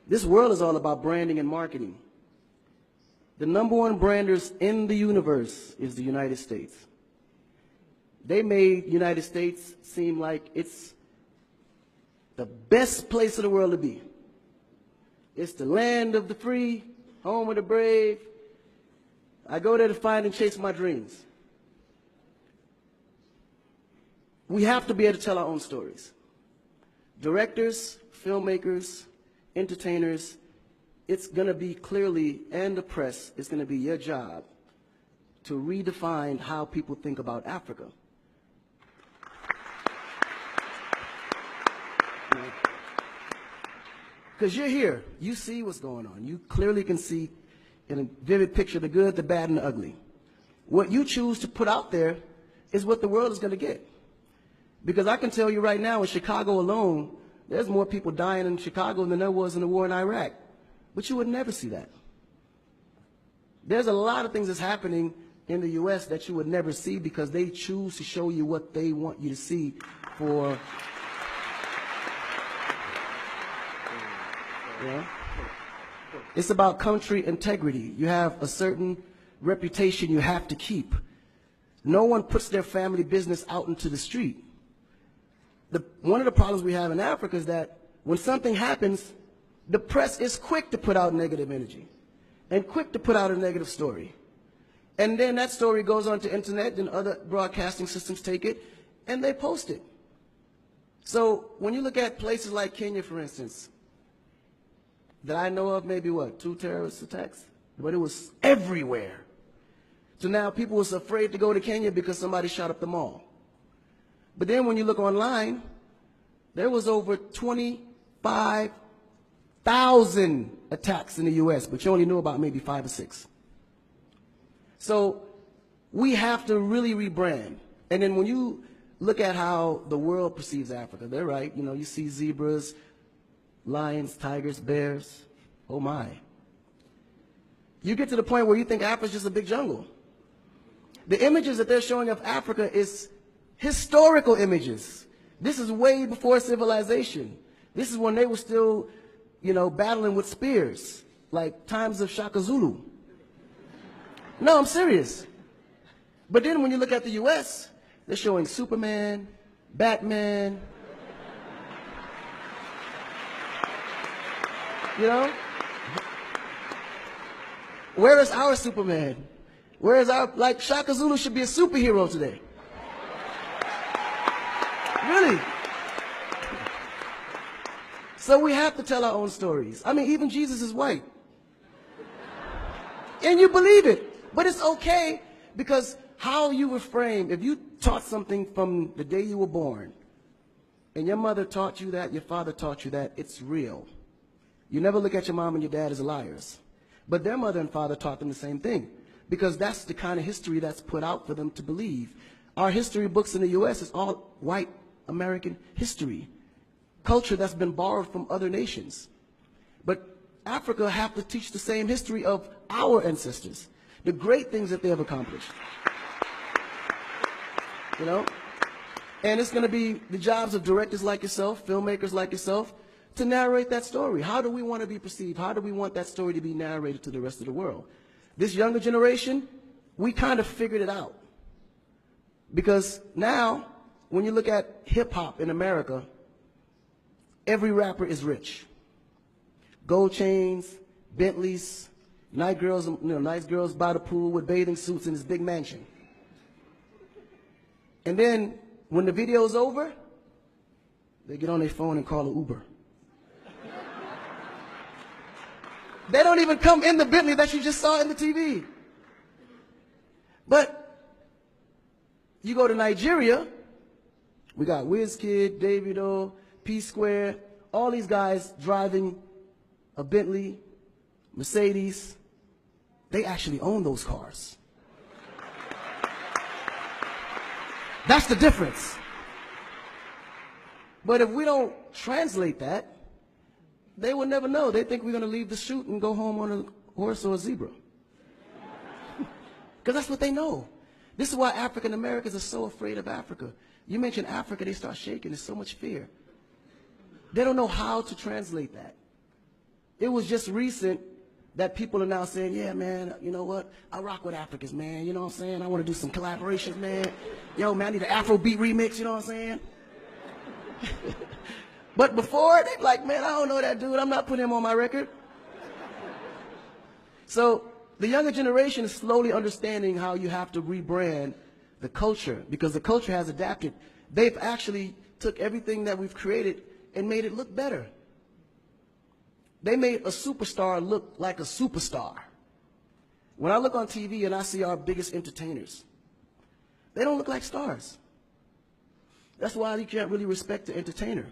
This world is all about branding and marketing. The #1 branders in the universe is the United States. They made the United States seem like it's the best place in the world to be. It's the land of the free, home of the brave. I go there to find and chase my dreams. We have to be able to tell our own stories. Directors, filmmakers, entertainers, it's going to be clearly, and the press, it's going to be your job to redefine how people think about Africa. Because you're here, you see what's going on. You clearly can see in a vivid picture the good, the bad, and the ugly. What you choose to put out there is what the world is going to get. Because I can tell you right now, in Chicago alone, there's more people dying in Chicago than there was in the war in Iraq. But you would never see that. There's a lot of things that's happening in the U.S. that you would never see because they choose to show you what they want you to see for. Yeah. It's about country integrity. You have a certain reputation you have to keep. No one puts their family business out into the street. One of the problems we have in Africa is that when something happens, the press is quick to put out negative energy and quick to put out a negative story. And then that story goes on to internet and other broadcasting systems take it and they post it. So when you look at places like Kenya, for instance, that I know of, maybe what, 2 terrorist attacks? But it was everywhere. So now people was afraid to go to Kenya because somebody shot up the mall. But then when you look online, there was over 25,000 attacks in the U.S., but you only knew about maybe 5 or 6. So we have to really rebrand. And then when you look at how the world perceives Africa, they're right. You know, you see zebras, lions, tigers, bears. Oh my. You get to the point where you think Africa's just a big jungle. The images that they're showing of Africa is historical images. This is way before civilization. This is when they were still, you know, battling with spears, like times of Shaka Zulu. No, I'm serious. But then when you look at the U.S., they're showing Superman, Batman, you know? Where is our Superman? Where is our, like, Shaka Zulu should be a superhero today. Really. So we have to tell our own stories. I mean, even Jesus is white. And you believe it. But it's okay because how you were framed, if you taught something from the day you were born, and your mother taught you that, your father taught you that, it's real. You never look at your mom and your dad as liars. But their mother and father taught them the same thing because that's the kind of history that's put out for them to believe. Our history books in the U.S. is all white American history, culture that's been borrowed from other nations. But Africa have to teach the same history of our ancestors, the great things that they have accomplished. You know? And it's going to be the jobs of directors like yourself, filmmakers like yourself, to narrate that story. How do we want to be perceived? How do we want that story to be narrated to the rest of the world? This younger generation, we kind of figured it out. Because now, when you look at hip-hop in America, every rapper is rich. Gold chains, Bentleys, nice girls by the pool with bathing suits in this big mansion. And then, when the video's over, they get on their phone and call an Uber. They don't even come in the Bentley that you just saw in the TV. But you go to Nigeria, we got Wizkid, Davido, P-Square, all these guys driving a Bentley, Mercedes. They actually own those cars. That's the difference. But if we don't translate that, they will never know. They think we're going to leave the shoot and go home on a horse or a zebra. Because that's what they know. This is why African Americans are so afraid of Africa. You mention Africa, they start shaking. There's so much fear. They don't know how to translate that. It was just recent that people are now saying, yeah, man, you know what? I rock with Africans, man. You know what I'm saying? I want to do some collaborations, man. Yo, man, I need an Afrobeat remix, you know what I'm saying? But before, they like, man, I don't know that dude. I'm not putting him on my record. So the younger generation is slowly understanding how you have to rebrand the culture, because the culture has adapted. They've actually took everything that we've created and made it look better. They made a superstar look like a superstar. When I look on TV and I see our biggest entertainers, they don't look like stars. That's why you can't really respect the entertainer.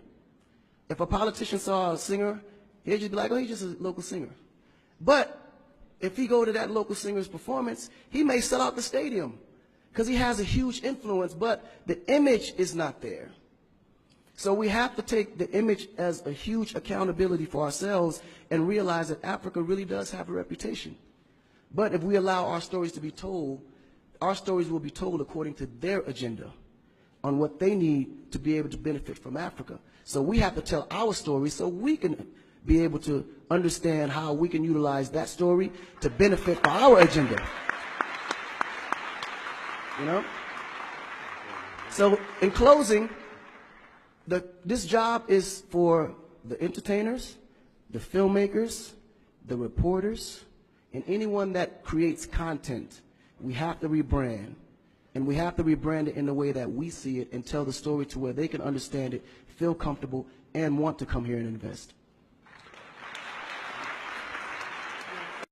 If a politician saw a singer, he'd just be like, oh, he's just a local singer. But if he go to that local singer's performance, he may sell out the stadium because he has a huge influence, but the image is not there. So we have to take the image as a huge accountability for ourselves and realize that Africa really does have a reputation. But if we allow our stories to be told, our stories will be told according to their agenda on what they need to be able to benefit from Africa. So we have to tell our story so we can be able to understand how we can utilize that story to benefit for our agenda. You know? So in closing, this job is for the entertainers, the filmmakers, the reporters, and anyone that creates content. We have to rebrand. And we have to rebrand it in the way that we see it and tell the story to where they can understand it, feel comfortable, and want to come here and invest.